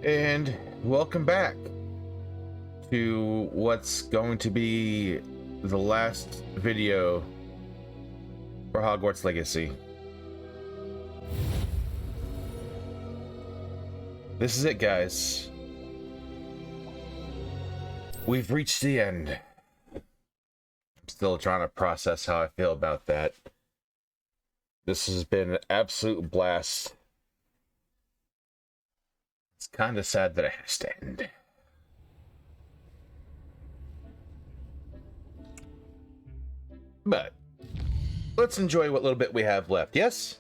And welcome back to what's going to be the last video for Hogwarts Legacy. This is it, guys. We've reached the end. I'm still trying to process how I feel about that. This has been an absolute blast. It's kind of sad that it has to end. But let's enjoy what little bit we have left, yes?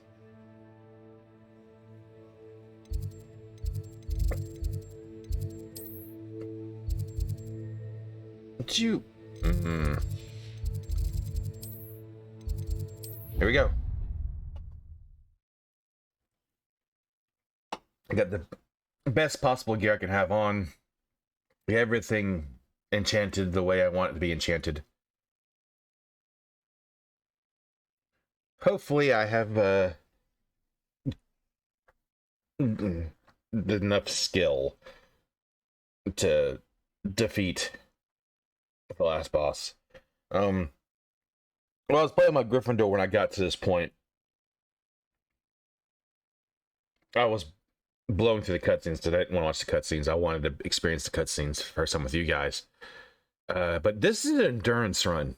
But you... Here we go. I got the best possible gear I can have on. Everything enchanted the way I want it to be enchanted. Hopefully I have enough skill to defeat the last boss. Well, I was playing my Gryffindor when I got to this point. I was blown through the cutscenes today. I didn't want to watch the cutscenes. I wanted to experience the cutscenes for some with you guys. But this is an endurance run.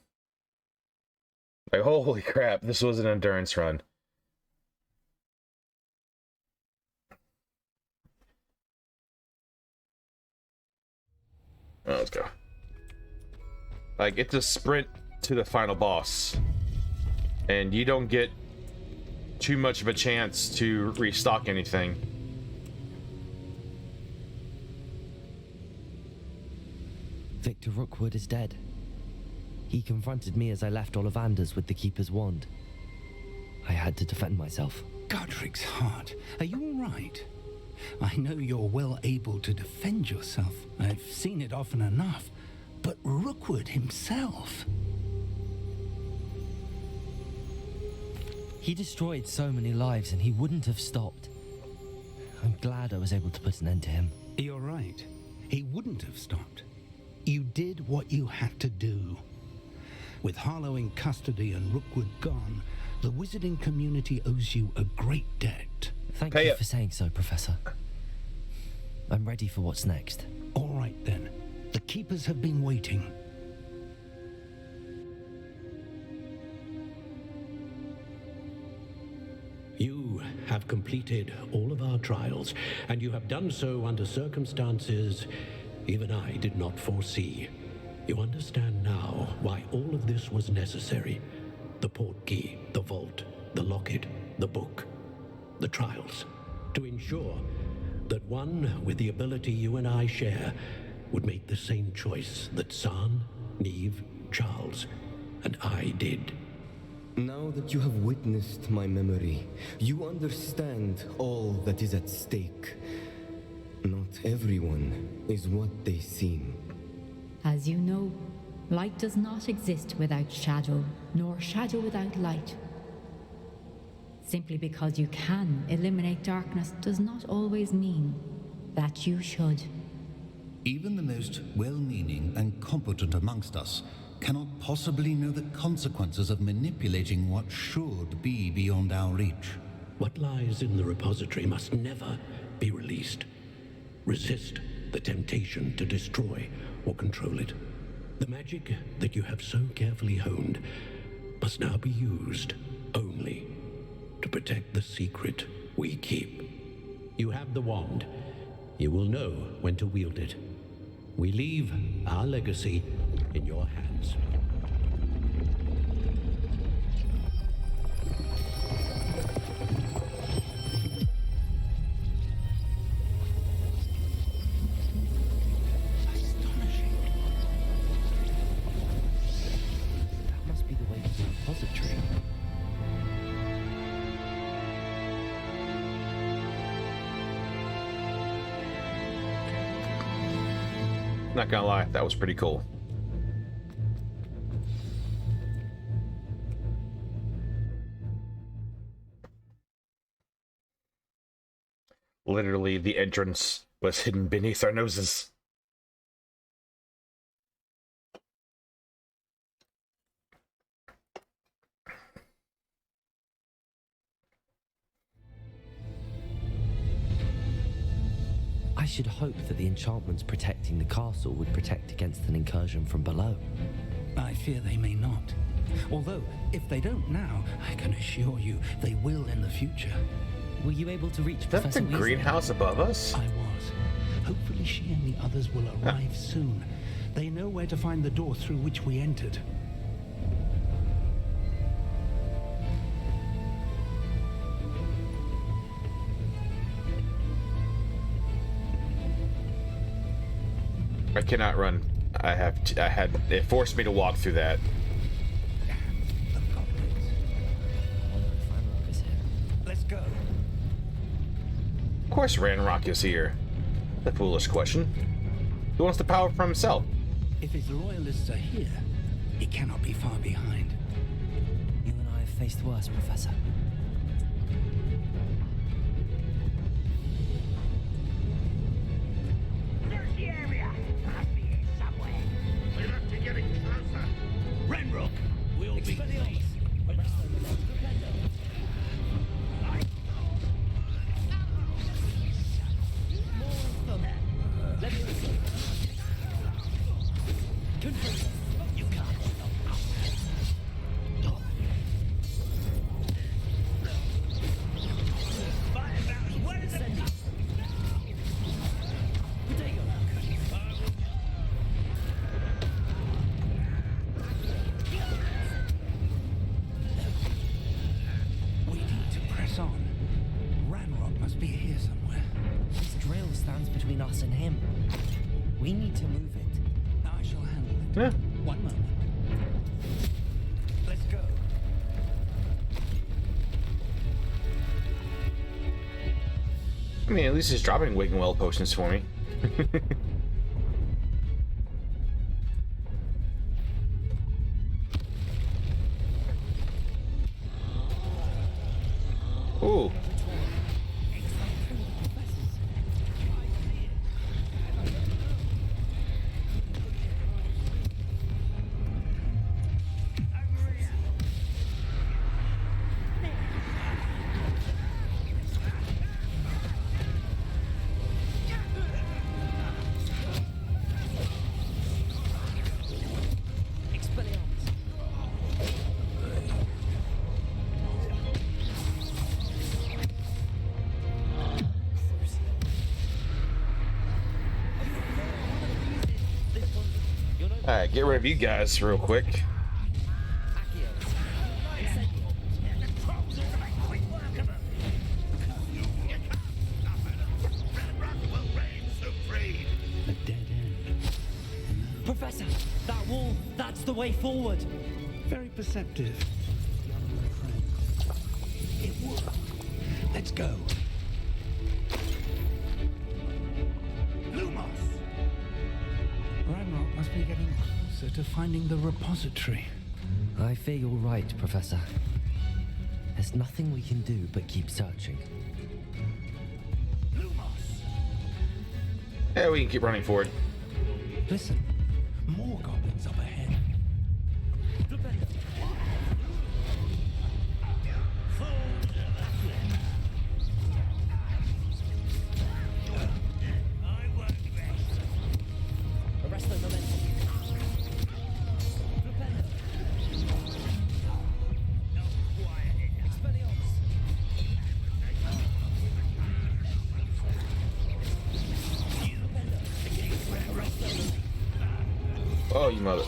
Like, holy crap, this was an endurance run. Oh, let's go. Like, it's a sprint to the final boss. And you don't get too much of a chance to restock anything. Victor Rookwood is dead. He confronted me as I left Ollivanders with the Keeper's wand. I had to defend myself. Godric's heart, are you all right? I know you're well able to defend yourself. I've seen it often enough. But Rookwood himself... He destroyed so many lives and he wouldn't have stopped. I'm glad I was able to put an end to him. You're right. He wouldn't have stopped. You did what you had to do. With Harlow in custody and Rookwood gone, the wizarding community owes you a great debt. Thank you for saying so, Professor. I'm ready for what's next. All right, then. The Keepers have been waiting. You have completed all of our trials, and you have done so under circumstances even I did not foresee. You understand now why all of this was necessary. The portkey, the vault, the locket, the book, the trials. To ensure that one with the ability you and I share would make the same choice that San, Neve, Charles, and I did. Now that you have witnessed my memory, you understand all that is at stake. Not everyone is what they seem. As you know, light does not exist without shadow, nor shadow without light. Simply because you can eliminate darkness does not always mean that you should. Even the most well-meaning and competent amongst us cannot possibly know the consequences of manipulating what should be beyond our reach. What lies in the repository must never be released. Resist the temptation to destroy or control it. The magic that you have so carefully honed must now be used only to protect the secret we keep. You have the wand. You will know when to wield it. We leave our legacy in your hands. That must be the way to the repository. Not gonna lie, that was pretty cool. literally the entrance was hidden beneath our noses. I should hope that the enchantments protecting the castle would protect against an incursion from below. I fear they may not. Although, if they don't now, I can assure you they will in the future. Were you able to reach Is that Professor the Weasley? greenhouse above us? I was. Hopefully she and the others will arrive soon. They know where to find the door through which we entered. I cannot run. It forced me to walk through that. Let's go. Of course Ranrock is here. A foolish question. He wants the power for himself. If his loyalists are here, he cannot be far behind. You and I have faced worse, Professor. Search the area. Must be here somewhere. We must be getting closer. Renrock, we'll be pleased. You can't stop us. We need to press on. Ranrock must be here somewhere. This drill stands between us and him. We need to move it. I shall handle it. Yeah. One moment. Let's go. I mean, at least he's dropping Waking Well potions for me. Ooh. Alright, get rid of you guys real quick. A dead end. Professor, that wall, that's the way forward. Very perceptive. Young friend. It worked. Let's go. Lumos! Ranrock must be getting closer to finding the repository. I fear you're right, Professor. There's nothing we can do but keep searching. Lumos! Yeah, we can keep running forward. Listen, more goblins up ahead. Arrest the momentum. Oh, you mother.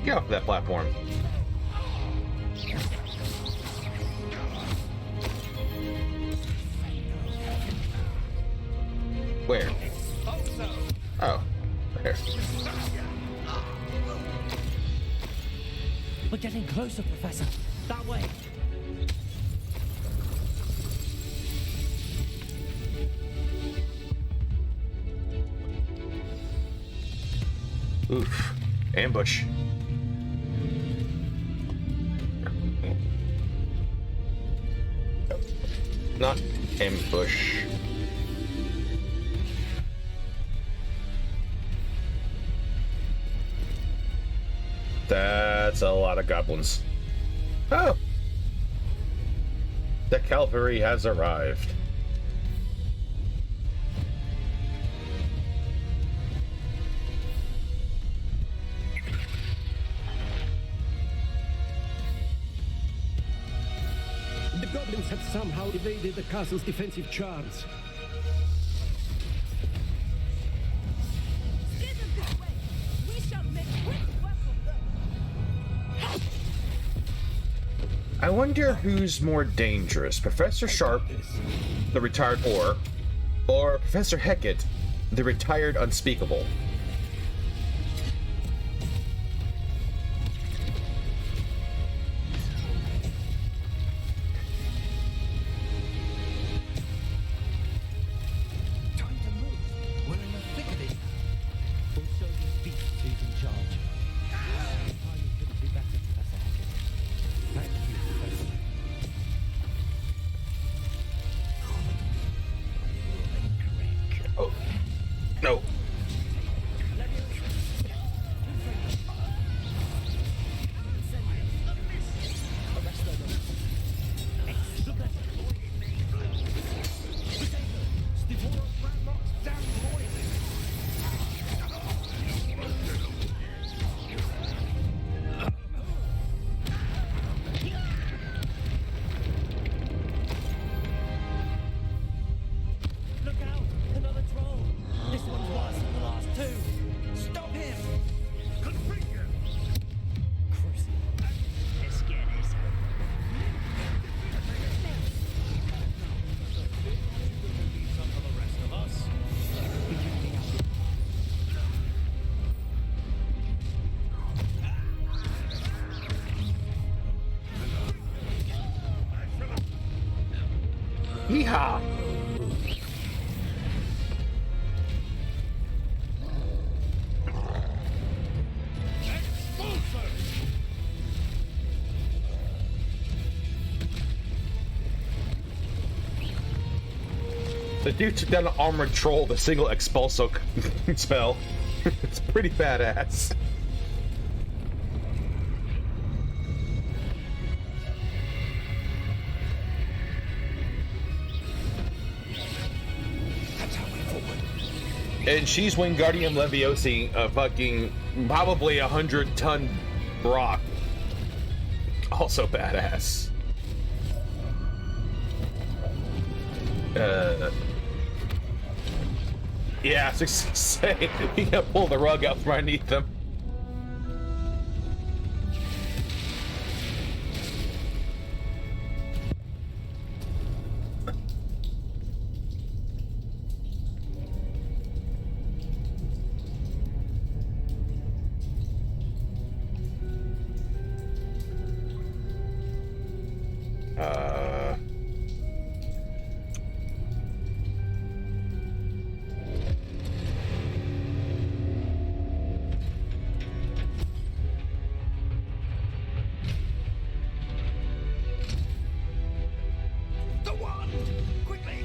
Get off that platform. Where? Oh, there. We're getting closer, Professor. That way. Oof. Ambush. Not ambush. That's a lot of goblins. Oh! The cavalry has arrived. The goblins have somehow evaded the castle's defensive charms. Steer them this way. We shall make quick work of them. I wonder who's more dangerous, Professor Sharp, the retired or Professor Hecat, the retired unspeakable. Time to move. We're in the thick of it. We'll show these beasts who's in charge. Timing couldn't be better, Professor Hecat. Thank you, Professor. Oh, no. Look out! Another troll! This one's worse than the last two! Stop him! Crucial. Let's get this. Yeehaw! The dude took down an armored troll with a single expulso spell. It's pretty badass. And she's Wingardium Leviosa, a fucking probably 100-ton rock. Also badass. Yeah, I was just saying, you gotta pull the rug out from underneath them. The one! Quickly!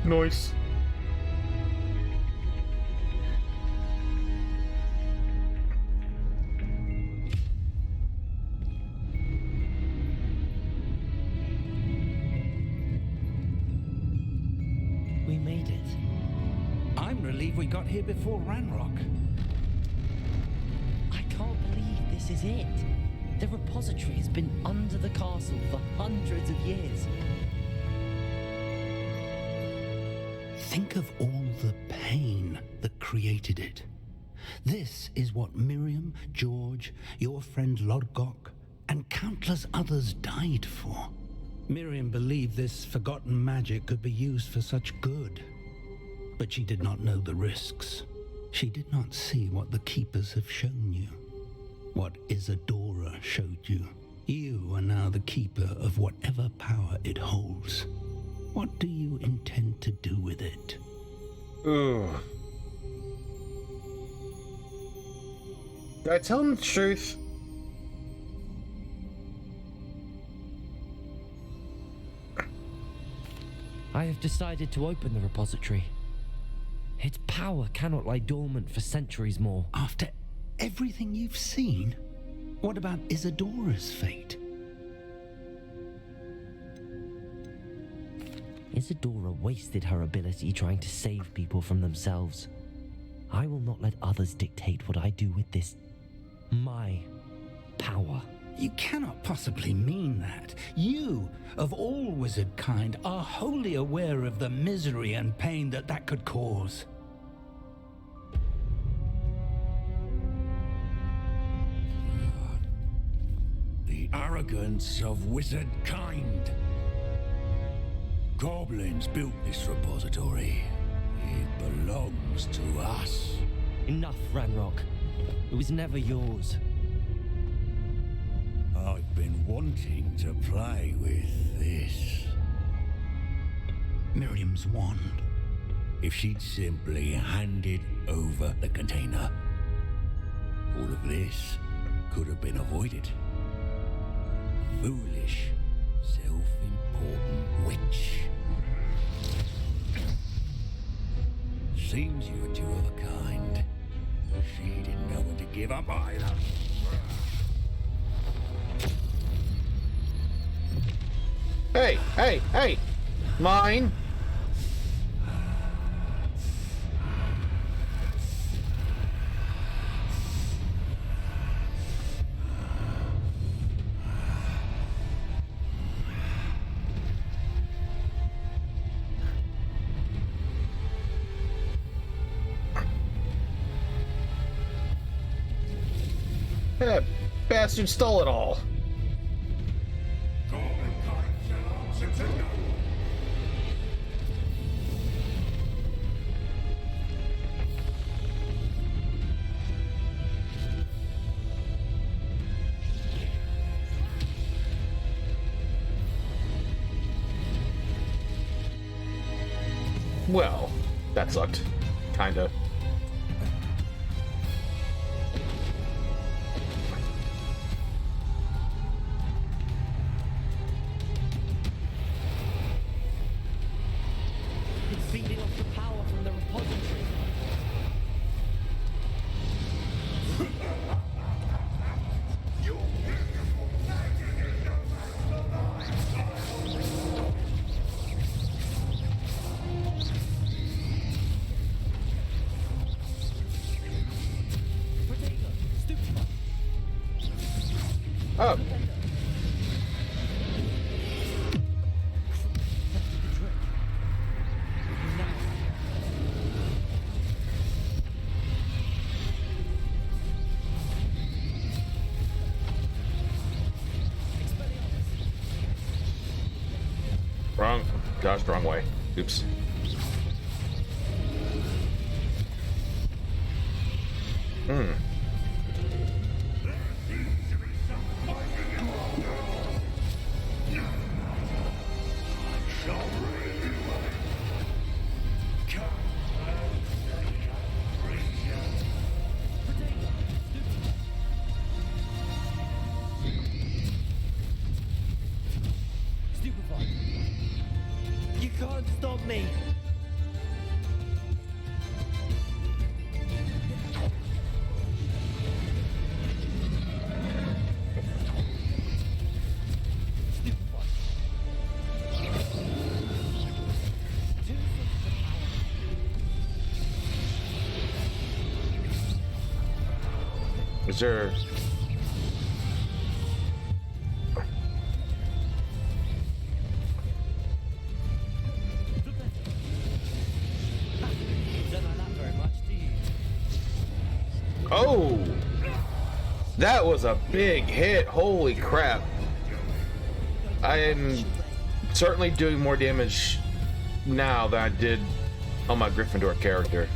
Nice. We made it. I'm relieved we got here before Ranrock. I can't believe this is it. The repository has been under the castle for hundreds of years. Think of all the pain that created it. This is what Miriam, George, your friend Lodgok, and countless others died for. Miriam believed this forgotten magic could be used for such good. But she did not know the risks. She did not see what the Keepers have shown you. What Isadora showed you. You are now the Keeper of whatever power it holds. What do you intend to do with it? Ugh. Did I tell him the truth? I have decided to open the repository. Its power cannot lie dormant for centuries more. After everything you've seen? What about Isadora's fate? Isadora wasted her ability trying to save people from themselves. I will not let others dictate what I do with this... my power. You cannot possibly mean that. You, of all wizard kind, are wholly aware of the misery and pain that could cause. The arrogance of wizard kind. Goblins built this repository. It belongs to us. Enough, Ranrock. It was never yours. I've been wanting to play with this. Miriam's wand. If she'd simply handed over the container, all of this could have been avoided. Foolish, self-important witch. Seems you were two of a kind. She didn't know when to give up either. Hey, hey, hey! Mine! That bastard stole it all. Well, that sucked. Kinda. It's feeding off the power from the repository. Oh. Wrong. Gosh, wrong way. Oops. Hmm. Stupefied. You can't stop me. Stupefied. Two sources of power. Is there... Oh! That was a big hit. Holy crap. I am certainly doing more damage now than I did on my Gryffindor character.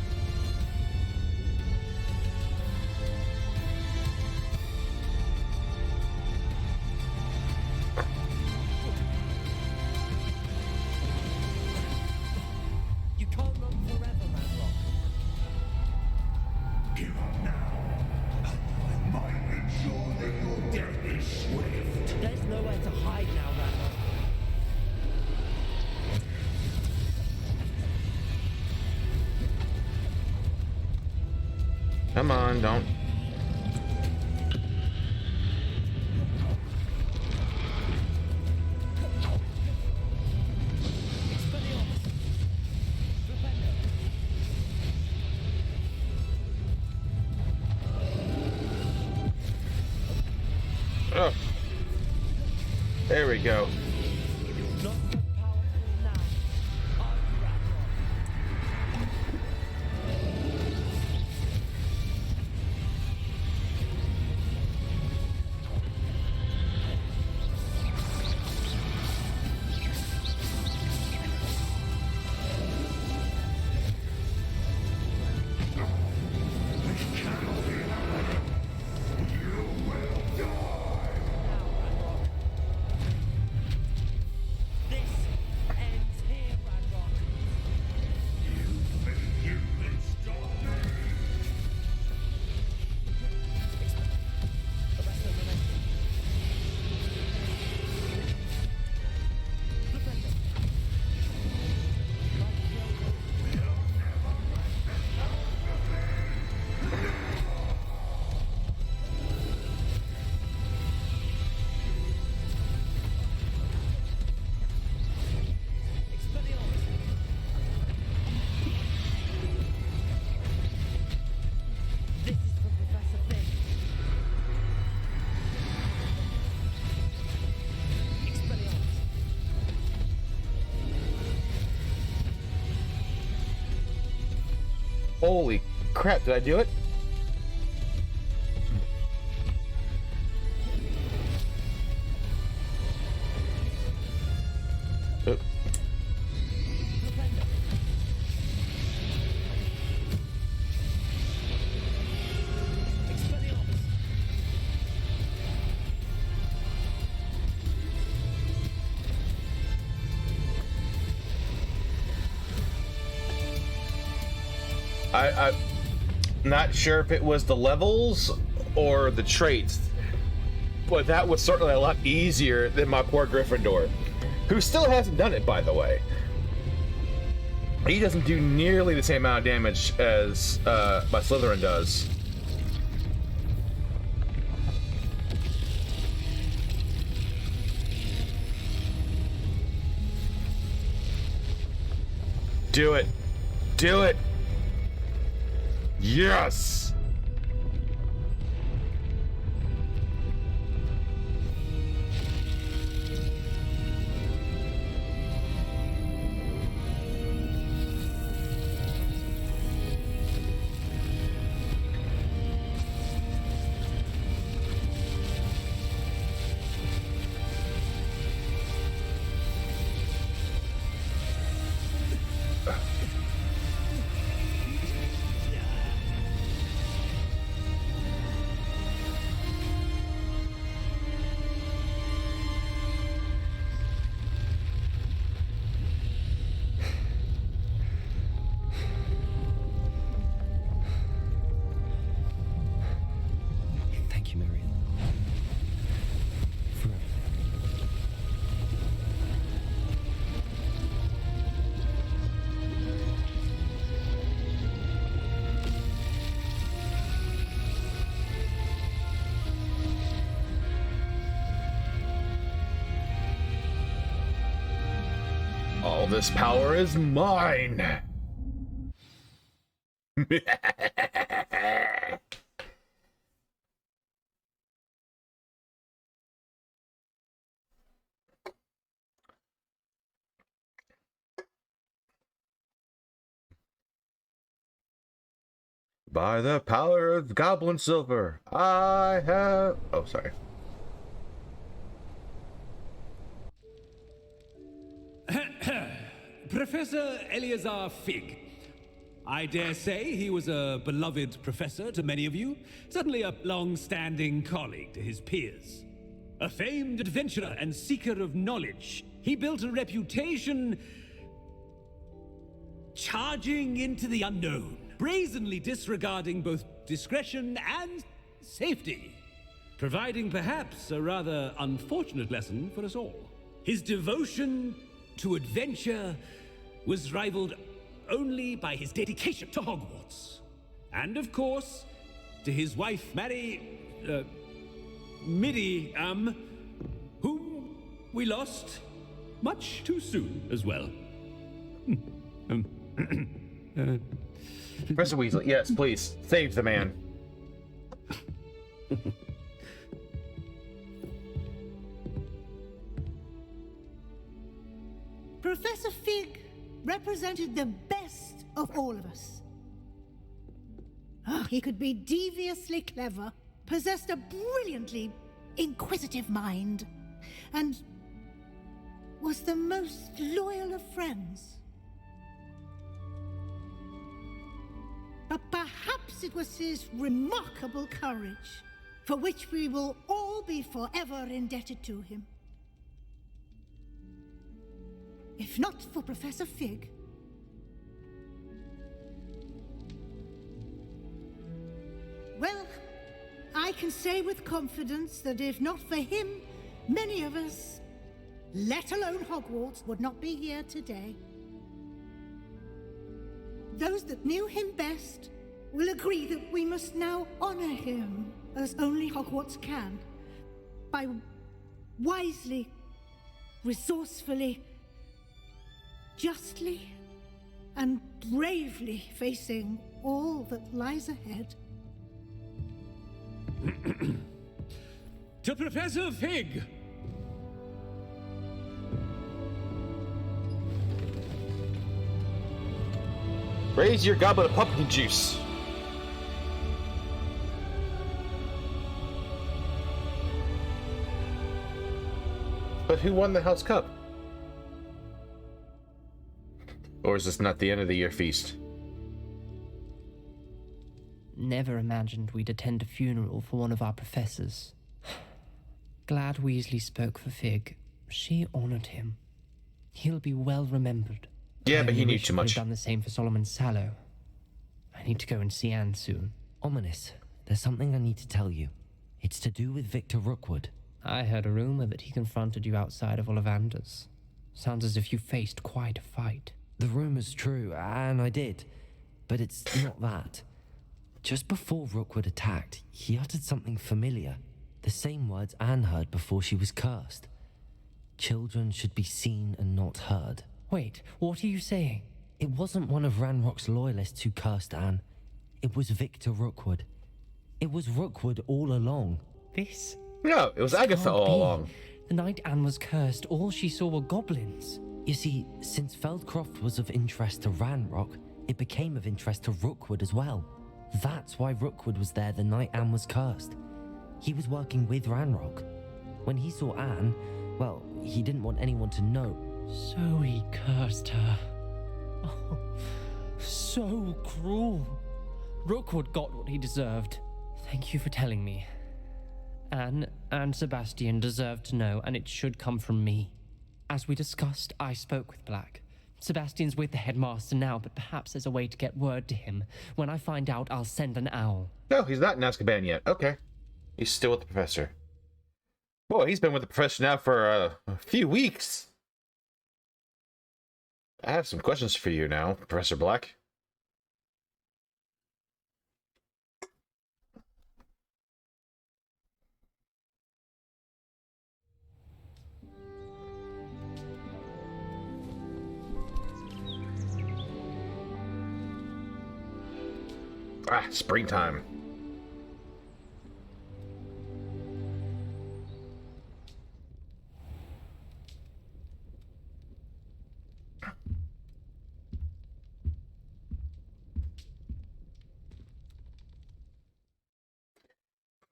You can't run forever, Ranrock. Give up now. I might ensure that your death is swift. There's nowhere to hide now, Ranrock. Come on, don't. Oh. There we go. Not so powerful now. Are you, Ranrock? This ends here, Ranrock. You can stop me. Arrest the momentum. Defender. Expelliarmus. This is for Professor Finn. Expelliarmus. Holy crap, did I do it? Oh. Defender. Expelliarmus. I'm not sure if it was the levels or the traits, but that was certainly a lot easier than my poor Gryffindor, who still hasn't done it, by the way. He doesn't do nearly the same amount of damage as my Slytherin does. Do it. Do it. Yes. Thank you, Marion. For everything. All this power is mine. By the power of goblin silver, I have... Oh, sorry. Professor Eleazar Fig. I dare say he was a beloved professor to many of you, certainly a long-standing colleague to his peers. A famed adventurer and seeker of knowledge, he built a reputation charging into the unknown, brazenly disregarding both discretion and safety, providing perhaps a rather unfortunate lesson for us all. His devotion to adventure was rivaled only by his dedication to Hogwarts. And of course, to his wife, Midi, whom we lost much too soon as well. Professor Weasley, yes, please, save the man. Professor Fig represented the best of all of us. He could be deviously clever, possessed a brilliantly inquisitive mind, and was the most loyal of friends. But perhaps it was his remarkable courage, for which we will all be forever indebted to him. If not for Professor Fig, well, I can say with confidence that if not for him, many of us, let alone Hogwarts, would not be here today. Those that knew him best will agree that we must now honor him as only Hogwarts can, by wisely, resourcefully, justly, and bravely facing all that lies ahead. To Professor Fig! Raise your goblet of pumpkin juice. But who won the House Cup? Or is this not the end of the year feast? Never imagined we'd attend a funeral for one of our professors. Glad Weasley spoke for Fig. She honored him. He'll be well remembered. Yeah, but he knew wish too I could much. have done the same for Solomon Sallow. I need to go and see Anne soon. Ominous, there's something I need to tell you. It's to do with Victor Rookwood. I heard a rumor that he confronted you outside of Ollivander's. Sounds as if you faced quite a fight. The rumor's true, and I did. But it's not that. Just before Rookwood attacked, he uttered something familiar. The same words Anne heard before she was cursed. Children should be seen and not heard. Wait, what are you saying? It wasn't one of Ranrock's loyalists who cursed Anne. It was Victor Rookwood. It was Rookwood all along. This? No, it was Agatha all along. The night Anne was cursed, all she saw were goblins. You see, since Feldcroft was of interest to Ranrock, it became of interest to Rookwood as well. That's why Rookwood was there the night Anne was cursed. He was working with Ranrock. When he saw Anne, well, he didn't want anyone to know. So he cursed her. Oh, so cruel. Rookwood got what he deserved. Thank you for telling me. Anne and Sebastian deserve to know, and it should come from me. As we discussed, I spoke with Black. Sebastian's with the headmaster now, but perhaps there's a way to get word to him. When I find out, I'll send an owl. No, he's not in Azkaban yet. Okay. He's still with the professor. Boy, he's been with the professor now for a few weeks. I have some questions for you now, Professor Black. Springtime.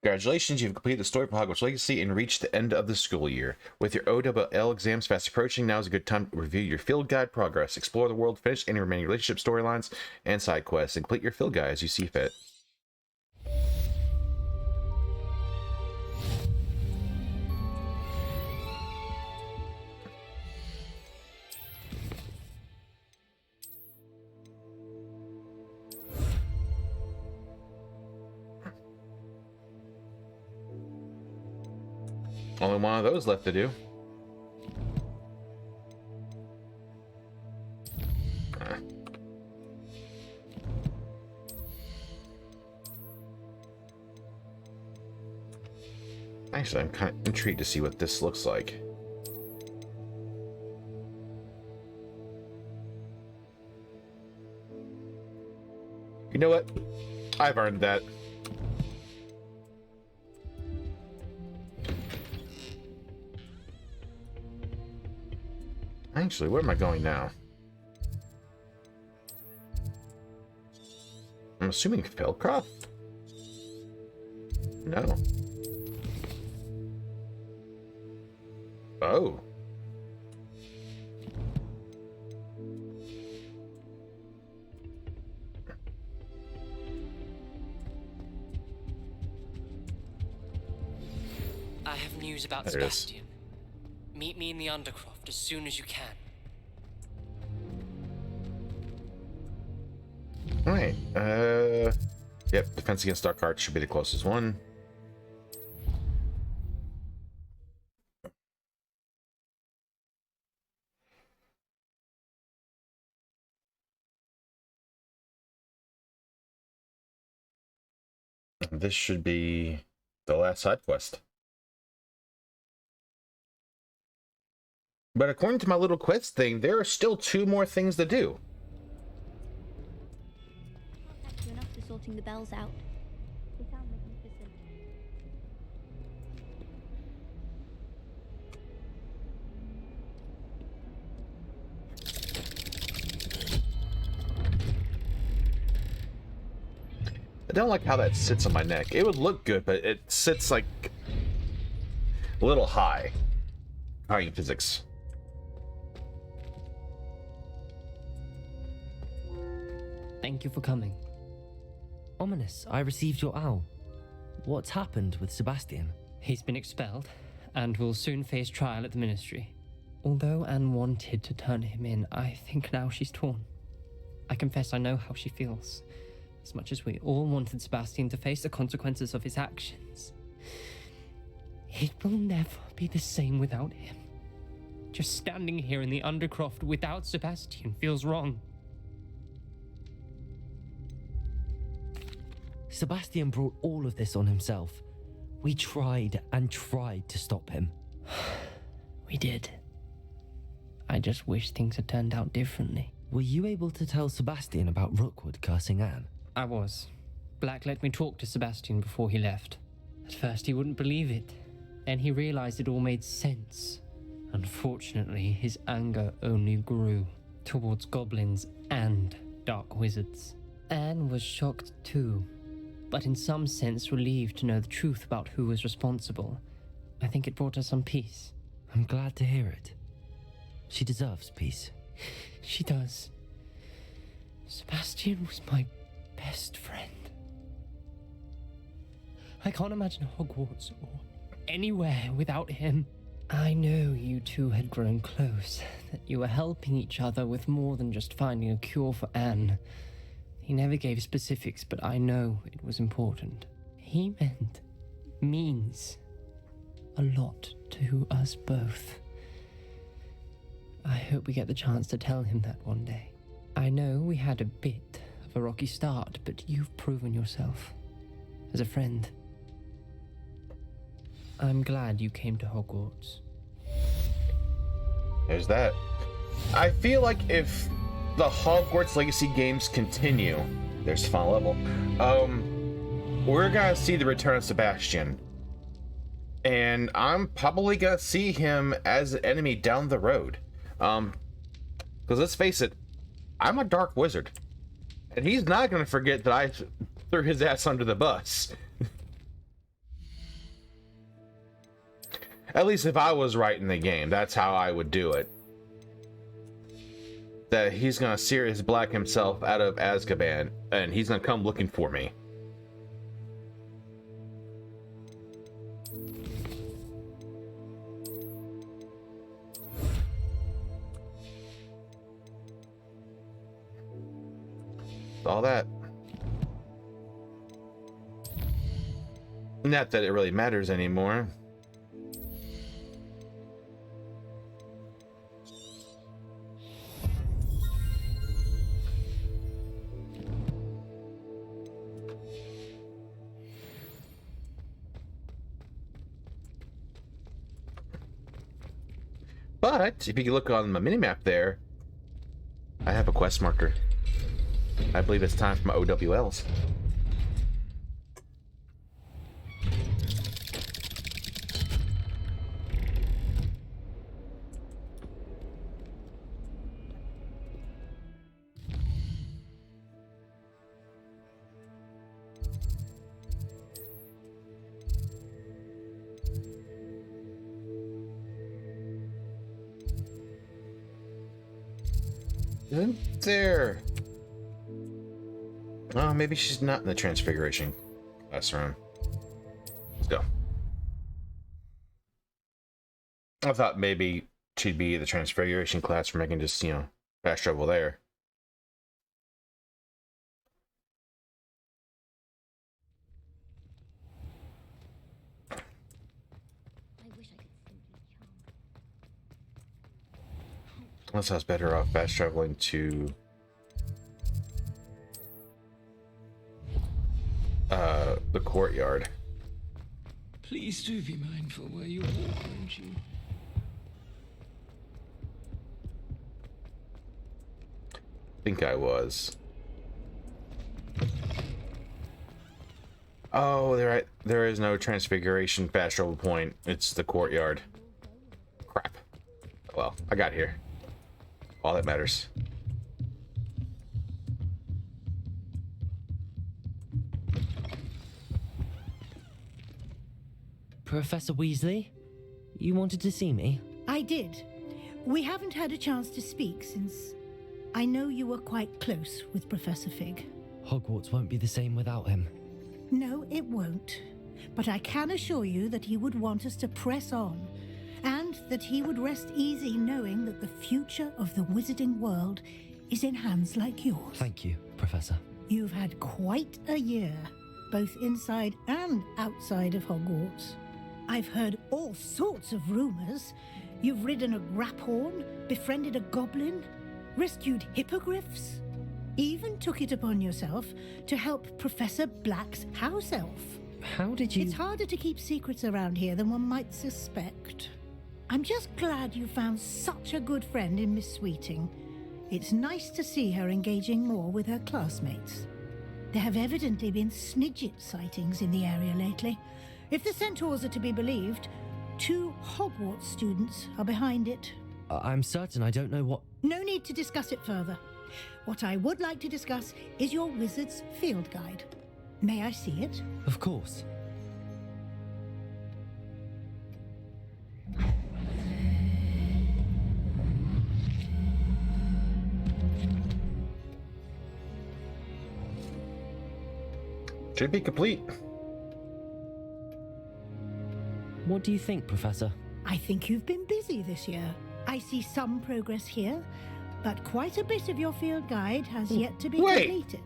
Congratulations, you've completed the story for Hogwarts Legacy and reached the end of the school year. With your OWL exams fast approaching, now is a good time to review your field guide progress, explore the world, finish any remaining relationship storylines and side quests, and complete your field guide as you see fit. Only one of those left to do. Actually, I'm kind of intrigued to see what this looks like. You know what? I've earned that. Actually, where am I going now? I'm assuming Felcroft? No. Oh. I have news about There it is. Sebastian. Meet me in the Undercroft as soon as you can. Alright, yep, defense against dark arts should be the closest one. This should be the last side quest. But according to my little quest thing, there are still 2 more things to do. Thank you enough for sorting the bells out. They sound magnificent. I don't like how that sits on my neck. It would look good, but it sits like a little high. High in physics. Thank you for coming. Ominous, I received your owl. What's happened with Sebastian? He's been expelled and will soon face trial at the Ministry. Although Anne wanted to turn him in, I think now she's torn. I confess I know how she feels. As much as we all wanted Sebastian to face the consequences of his actions, it will never be the same without him. Just standing here in the Undercroft without Sebastian feels wrong. Sebastian brought all of this on himself. We tried and tried to stop him. We did. I just wish things had turned out differently. Were you able to tell Sebastian about Rookwood cursing Anne? I was. Black let me talk to Sebastian before he left. At first he wouldn't believe it. Then he realized it all made sense. Unfortunately, his anger only grew towards goblins and dark wizards. Anne was shocked too, but in some sense relieved to know the truth about who was responsible. I think it brought her some peace. I'm glad to hear it. She deserves peace. She does. Sebastian was my best friend. I can't imagine Hogwarts or anywhere without him. I know you two had grown close, that you were helping each other with more than just finding a cure for Anne. He never gave specifics, but I know it was important. He means a lot to us both. I hope we get the chance to tell him that one day. I know we had a bit of a rocky start, but you've proven yourself as a friend. I'm glad you came to Hogwarts. There's that. I feel like if the Hogwarts Legacy games continue, there's the final level, we're gonna see the return of Sebastian. And I'm probably gonna see him as an enemy down the road. Because let's face it, I'm a dark wizard. And he's not gonna forget that I threw his ass under the bus. At least if I was writing the game, that's how I would do it. That he's gonna Sirius Black himself out of Azkaban, and he's gonna come looking for me. All that. Not that it really matters anymore. But if you look on my minimap there, I have a quest marker. I believe it's time for my OWLs. Isn't there? Oh, maybe she's not in the Transfiguration classroom. Let's go. I thought maybe she'd be the Transfiguration classroom. I can just, you know, fast travel there. Unless I was better off fast traveling to the courtyard. Please do be mindful where you walk, won't you? I think I was. Oh, there is no Transfiguration fast travel point. It's the courtyard. Crap. Well, I got here. All that matters. Professor Weasley, you wanted to see me? I did. We haven't had a chance to speak since I know you were quite close with Professor Fig. Hogwarts won't be the same without him. No, it won't. But I can assure you that he would want us to press on, and that he would rest easy knowing that the future of the wizarding world is in hands like yours. Thank you, Professor. You've had quite a year, both inside and outside of Hogwarts. I've heard all sorts of rumors. You've ridden a grapphorn, befriended a goblin, rescued hippogriffs, even took it upon yourself to help Professor Black's house elf. How did you... It's harder to keep secrets around here than one might suspect. I'm just glad you found such a good friend in Miss Sweeting. It's nice to see her engaging more with her classmates. There have evidently been Snidget sightings in the area lately. If the centaurs are to be believed, 2 Hogwarts students are behind it. I'm certain I don't know what... No need to discuss it further. What I would like to discuss is your wizard's field guide. May I see it? Of course. Should be complete. What do you think, Professor? I think you've been busy this year. I see some progress here, but quite a bit of your field guide has yet to be completed.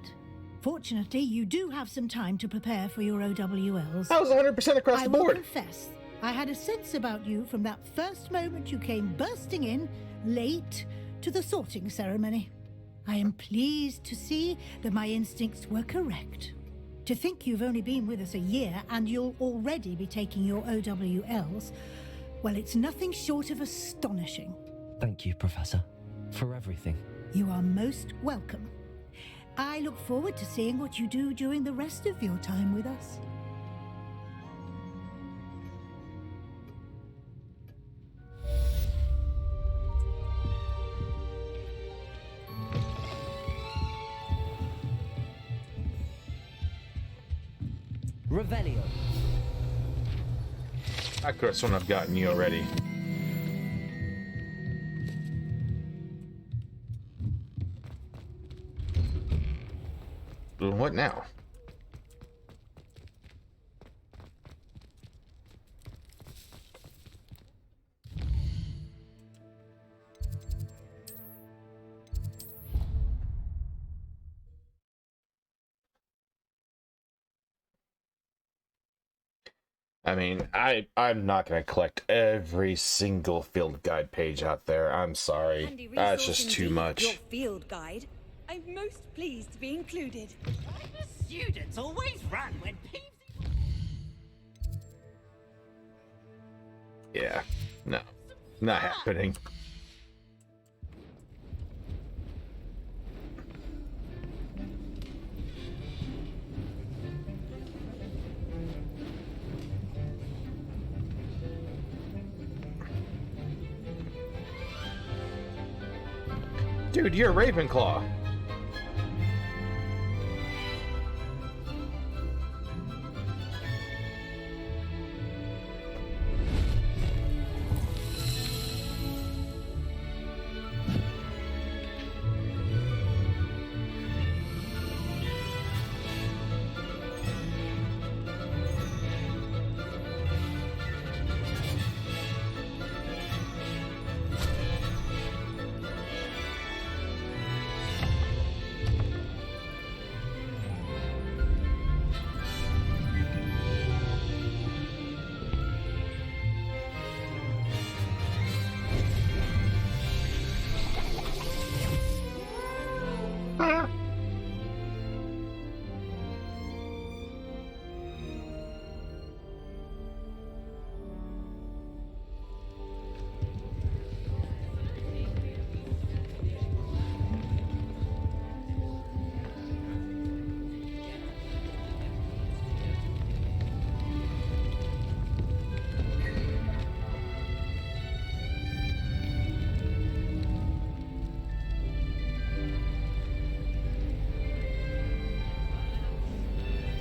Fortunately, you do have some time to prepare for your OWLs. That was 100% across the board. I will confess, I had a sense about you from that first moment you came bursting in, late, to the sorting ceremony. I am pleased to see that my instincts were correct. To think you've only been with us a year and you'll already be taking your OWLs, well, it's nothing short of astonishing. Thank you, Professor, for everything. You are most welcome. I look forward to seeing what you do during the rest of your time with us. Revelio. I could have sworn I've gotten you already. What now? I mean, I'm not going to collect every single field guide page out there. I'm sorry. Handy That's resource just too indeed, much. Your field guide. I'm most pleased to be included. Students always run when Peevesy... Yeah. No. Not happening. Dude, you're a Ravenclaw.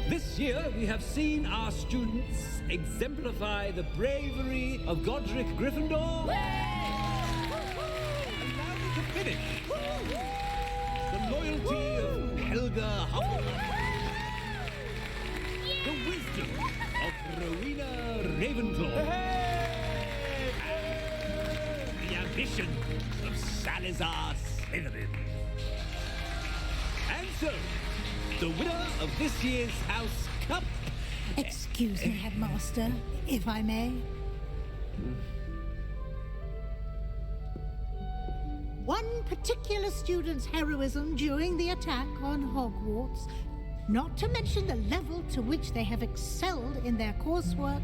This year, we have seen our students exemplify the bravery of Godric Gryffindor. And now we can finish. The loyalty of Helga Hufflepuff. The wisdom of Rowena Ravenclaw. The ambition of Salazar Slytherin. And so, the winner of this year's House Cup. Excuse me, Headmaster, if I may. One particular student's heroism during the attack on Hogwarts, not to mention the level to which they have excelled in their coursework,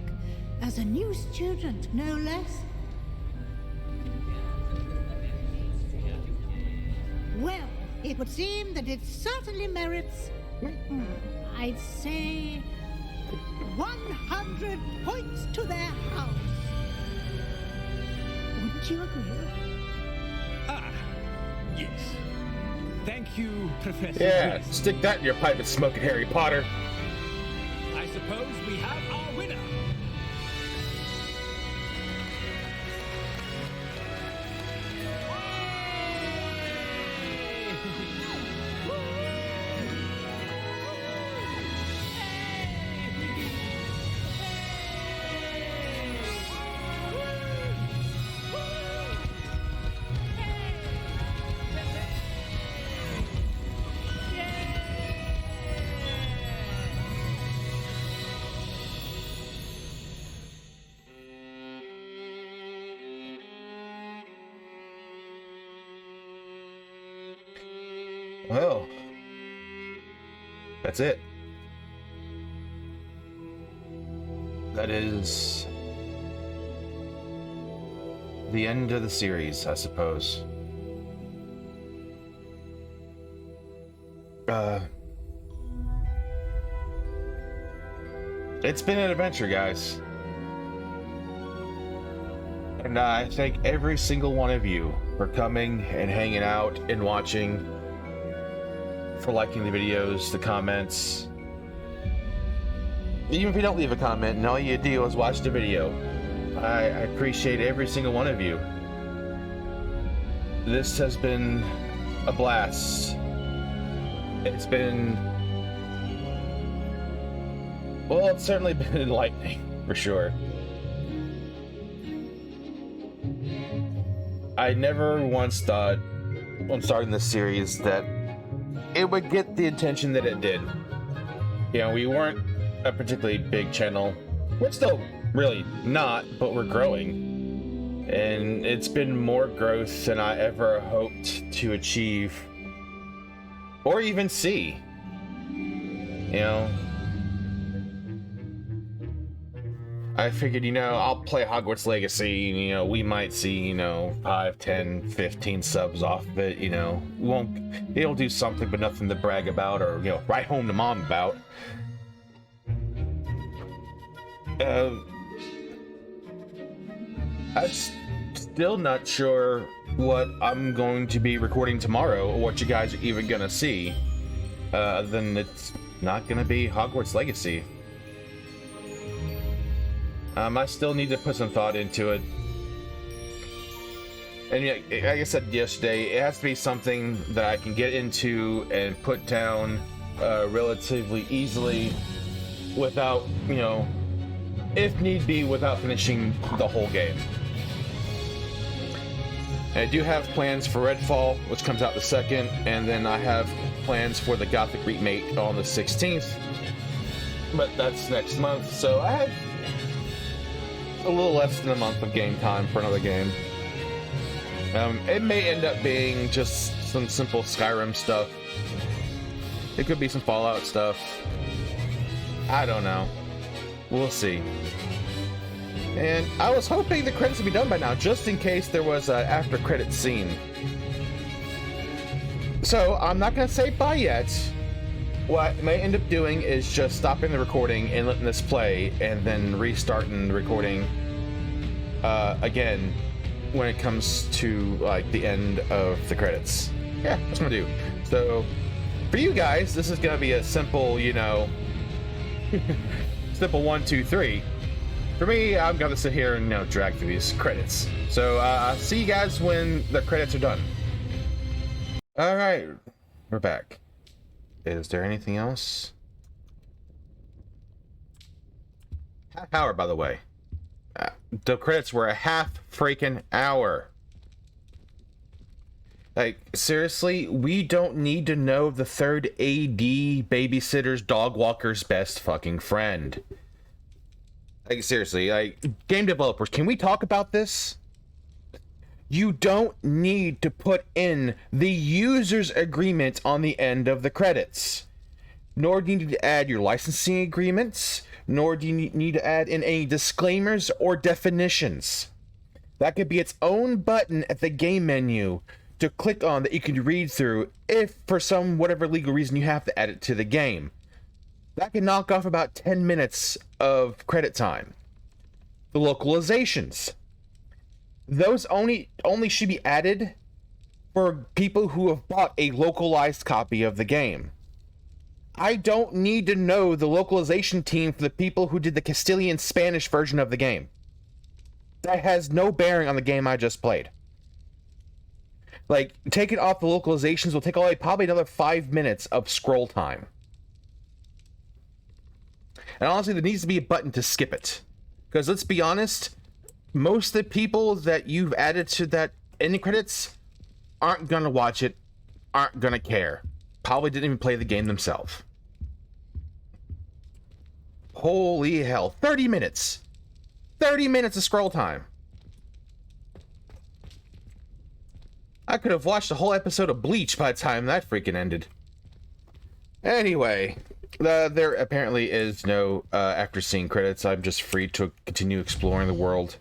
as a new student, no less. Well, it would seem that it certainly merits, I'd say, 100 points to their house. Wouldn't you agree? Ah, yes. Thank you, Professor. Yeah, Grayson. stick that in your pipe and smoke it, Harry Potter. I suppose we have our winner. Well, that's it. That is the end of the series, I suppose. It's been an adventure, guys. And I thank every single one of you for coming and hanging out and watching, for liking the videos, the comments. Even if you don't leave a comment and all you do is watch the video, I appreciate every single one of you. This has been a blast. It's been... well, it's certainly been enlightening, for sure. I never once thought, when starting this series, that it would get the attention that it did. You know, we weren't a particularly big channel. We're still really not, but we're growing. And it's been more growth than I ever hoped to achieve. Or even see. You know? I figured, you know, I'll play Hogwarts Legacy, you know, we might see, you know, 5, 10, 15 subs off of it, you know. It'll do something, but nothing to brag about or, you know, write home to mom about. I'm still not sure what I'm going to be recording tomorrow, or what you guys are even gonna see. Other than it's not gonna be Hogwarts Legacy. I still need to put some thought into it. And yeah, like I said yesterday, it has to be something that I can get into and put down relatively easily without, you know, if need be, without finishing the whole game. And I do have plans for Redfall, which comes out the 2nd, and then I have plans for the Gothic remake on the 16th. But that's next month, so I have a little less than a month of game time for another game. It may end up being just some simple Skyrim stuff. It could be some Fallout stuff. I don't know. We'll see. And I was hoping the credits would be done by now, just in case there was an after credits scene. So I'm not gonna say bye yet. What I may end up doing is just stopping the recording and letting this play, and then restarting the recording again when it comes to like the end of the credits. Yeah, that's what I'm gonna do. So for you guys, this is gonna be a simple, you know, simple 1, 2, 3. For me, I'm gonna sit here and, you know, drag through these credits. So I'll see you guys when the credits are done. All right, we're back. Is there anything else? Half hour, by the way. The credits were a half freaking hour. Like, seriously, we don't need to know the third AD babysitter's dog walker's best fucking friend. Like, seriously, like, game developers, can we talk about this? You don't need to put in the user's agreement on the end of the credits. Nor do you need to add your licensing agreements, nor do you need to add in any disclaimers or definitions. That could be its own button at the game menu to click on that you can read through if, for some whatever legal reason, you have to add it to the game. That can knock off about 10 minutes of credit time. The localizations. Those only should be added for people who have bought a localized copy of the game. I don't need to know the localization team for the people who did the Castilian Spanish version of the game. That has no bearing on the game I just played. Like, taking off the localizations will take away probably another 5 minutes of scroll time. And honestly, there needs to be a button to skip it. Because let's be honest, most of the people that you've added to that ending credits aren't going to watch it, aren't going to care. Probably didn't even play the game themselves. Holy hell, 30 minutes. 30 minutes of scroll time. I could have watched a whole episode of Bleach by the time that freaking ended. Anyway, there apparently is no after scene credits. I'm just free to continue exploring the world.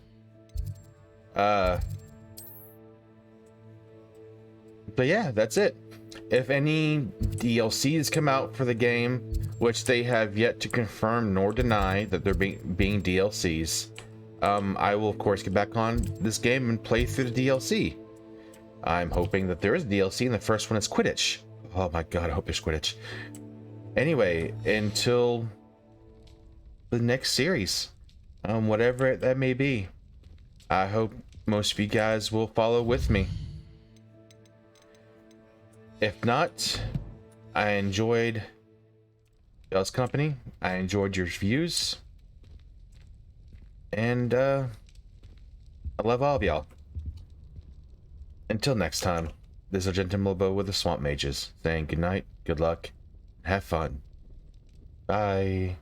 But yeah, that's it. If any DLCs come out for the game, which they have yet to confirm nor deny that they're being DLCs, I will of course get back on this game and play through the DLC. I'm hoping that there is a DLC, and the first one is Quidditch. Oh my god, I hope there's Quidditch. Anyway, until the next series, whatever that may be, I hope most of you guys will follow with me. If not, I enjoyed y'all's company. I enjoyed your views. And I love all of y'all. Until next time, this is Argentum Lobo with the Swamp Mages, saying good night, good luck, have fun. Bye.